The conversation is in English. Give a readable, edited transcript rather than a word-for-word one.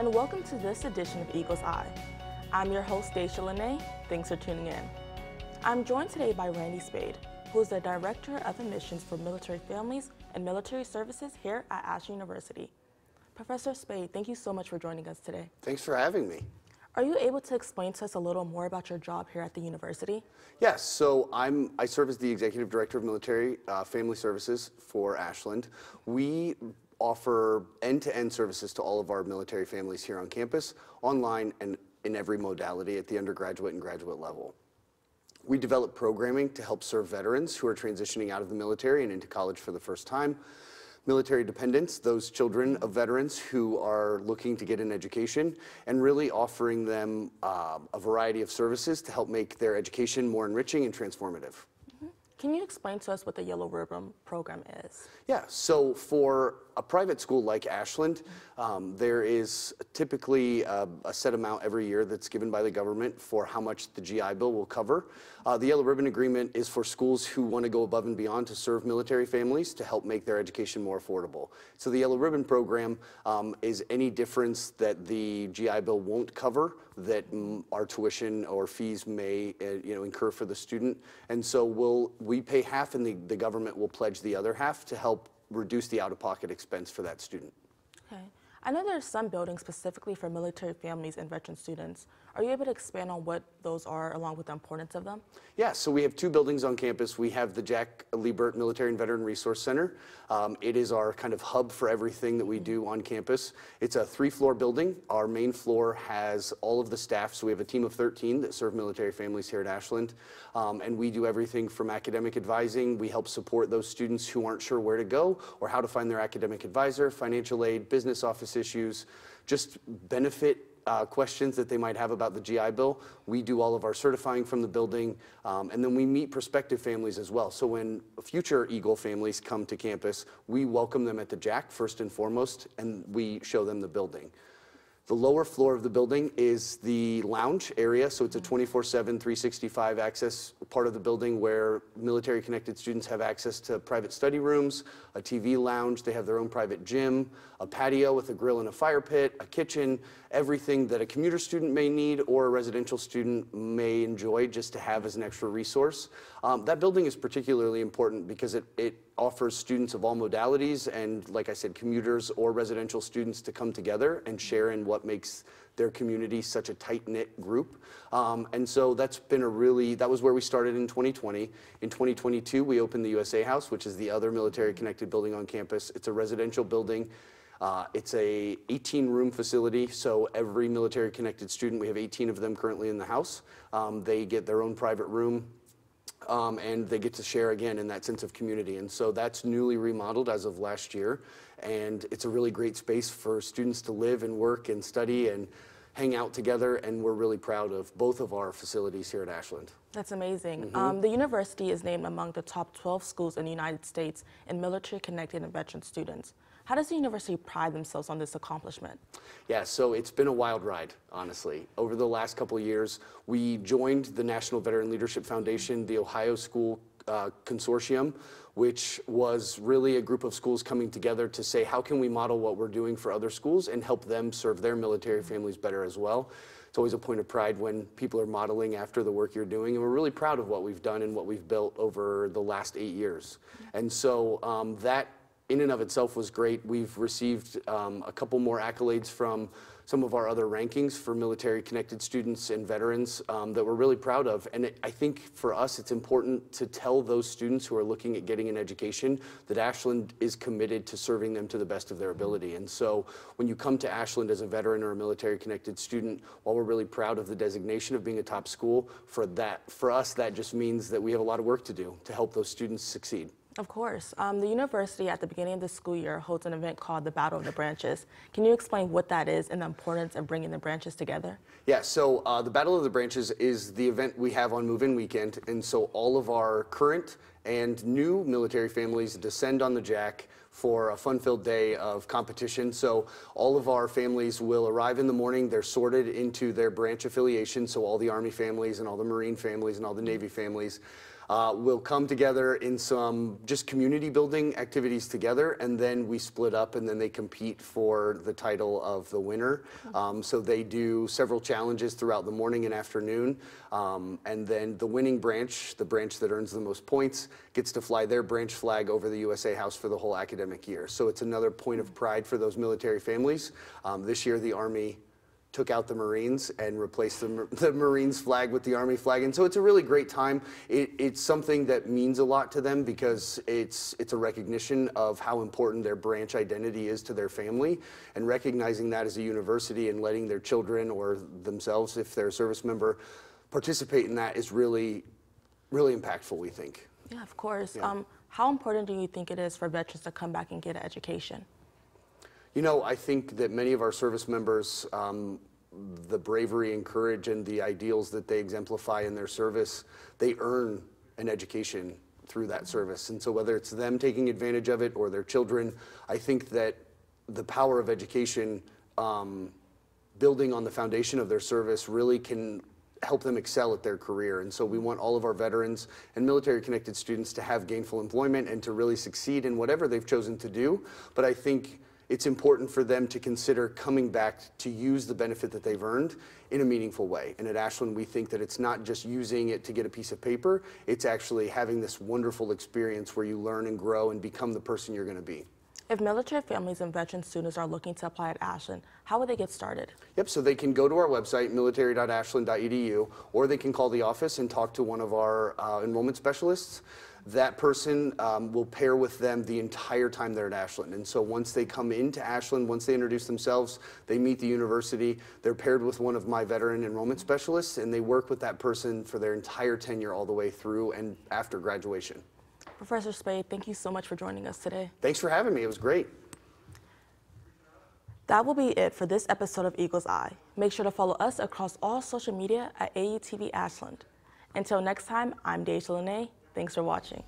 and welcome to this edition of Eagle's Eye. I'm your host, Dashia Lanai. Thanks for tuning in. I'm joined today by Randy Spade, who is the Director of Admissions for Military Families and Military Services here at Ashland University. Professor Spade, thank you so much for joining us today. Thanks for having me. Are you able to explain to us a little more about your job here at the university? Yes, so I serve as the Executive Director of Military Family Services for Ashland. We offer end-to-end services to all of our military families here on campus, online and in every modality at the undergraduate and graduate level. We develop programming to help serve veterans who are transitioning out of the military and into college for the first time, military dependents, those children of veterans who are looking to get an education, and really offering them a variety of services to help make their education more enriching and transformative. Can you explain to us what the Yellow Ribbon program is? Yeah, so for a private school like Ashland, there is typically a set amount every year that's given by the government for how much the GI Bill will cover. The Yellow Ribbon Agreement is for schools who want to go above and beyond to serve military families to help make their education more affordable. So the Yellow Ribbon program is any difference that the GI Bill won't cover that our tuition or fees may incur for the student. And so we pay half and the government will pledge the other half to help reduce the out-of-pocket expense for that student. Okay. I know there's some buildings specifically for military families and veteran students. Are you able to expand on what those are along with the importance of them? Yeah, so we have two buildings on campus. We have the Jack Liebert Military and Veteran Resource Center. It is our kind of hub for everything that we do on campus. It's a 3-floor building. Our main floor has all of the staff, so we have a team of 13 that serve military families here at Ashland. And we do everything from academic advising. We help support those students who aren't sure where to go or how to find their academic advisor, financial aid, business office issues, just benefit questions that they might have about the GI Bill. We do all of our certifying from the building, and then we meet prospective families as well. So when future Eagle families come to campus, we welcome them at the Jack first and foremost, and we show them the building. The lower floor of the building is the lounge area, so it's a 24/7, 365 access part of the building where military-connected students have access to private study rooms, a TV lounge, they have their own private gym, a patio with a grill and a fire pit, a kitchen, everything that a commuter student may need or a residential student may enjoy just to have as an extra resource. That building is particularly important because it offers students of all modalities and, like I said, commuters or residential students to come together and share in what makes their community such a tight-knit group. And so that was where we started in 2020. In 2022, we opened the USA House, which is the other military-connected building on campus. It's a residential building. It's a 18-room facility, so every military-connected student, we have 18 of them currently in the house, they get their own private room. And they get to share again in that sense of community. And so that's newly remodeled as of last year. And it's a really great space for students to live and work and study and hang out together. And we're really proud of both of our facilities here at Ashland. That's amazing. The university is named among the top 12 schools in the United States in military-connected and veteran students. How does the university pride themselves on this accomplishment? Yeah, so it's been a wild ride, honestly. Over the last couple of years, we joined the National Veteran Leadership Foundation, the Ohio School Consortium, which was really a group of schools coming together to say, how can we model what we're doing for other schools and help them serve their military families better as well? It's always a point of pride when people are modeling after the work you're doing, and we're really proud of what we've done and what we've built over the last 8 years. And so that in and of itself was great. We've received a couple more accolades from some of our other rankings for military-connected students and veterans that we're really proud of. And I think for us, it's important to tell those students who are looking at getting an education that Ashland is committed to serving them to the best of their ability. And so when you come to Ashland as a veteran or a military-connected student, while we're really proud of the designation of being a top school, for us, that just means that we have a lot of work to do to help those students succeed. Of course. The university at the beginning of the school year holds an event called the Battle of the Branches. Can you explain what that is and the importance of bringing the branches together? Yeah, so the Battle of the Branches is the event we have on move-in weekend, and so all of our current and new military families descend on the Jack for a fun-filled day of competition. So all of our families will arrive in the morning. They're sorted into their branch affiliation, so all the Army families and all the Marine families and all the Navy families will come together in some just community building activities together, and then we split up and then they compete for the title of the winner. So they do several challenges throughout the morning and afternoon, and then the winning branch, the branch that earns the most points, gets to fly their branch flag over the USA House for the whole academic year. So it's another point of pride for those military families. This year the Army took out the Marines and replaced the Marines flag with the Army flag. And so it's a really great time. It's something that means a lot to them because it's a recognition of how important their branch identity is to their family, and recognizing that as a university and letting their children or themselves, if they're a service member, participate in that is really, really impactful, we think. Yeah, of course. Yeah. How important do you think it is for veterans to come back and get an education? You know, I think that many of our service members, the bravery and courage and the ideals that they exemplify in their service, they earn an education through that service. And so whether it's them taking advantage of it or their children, I think that the power of education, building on the foundation of their service, really can help them excel at their career. And so we want all of our veterans and military-connected students to have gainful employment and to really succeed in whatever they've chosen to do. But I think it's important for them to consider coming back to use the benefit that they've earned in a meaningful way. And at Ashland, we think that it's not just using it to get a piece of paper, it's actually having this wonderful experience where you learn and grow and become the person you're going to be. If military families and veteran students are looking to apply at Ashland, how would they get started? Yep, so they can go to our website, military.ashland.edu, or they can call the office and talk to one of our enrollment specialists. That person will pair with them the entire time they're at Ashland. And so once they come into Ashland, once they introduce themselves, they meet the university, they're paired with one of my veteran enrollment specialists, and they work with that person for their entire tenure all the way through and after graduation. Professor Spade, thank you so much for joining us today. Thanks for having me. It was great. That will be it for this episode of Eagle's Eye. Make sure to follow us across all social media at AUTV Ashland. Until next time, I'm Dashia Lanai. Thanks for watching.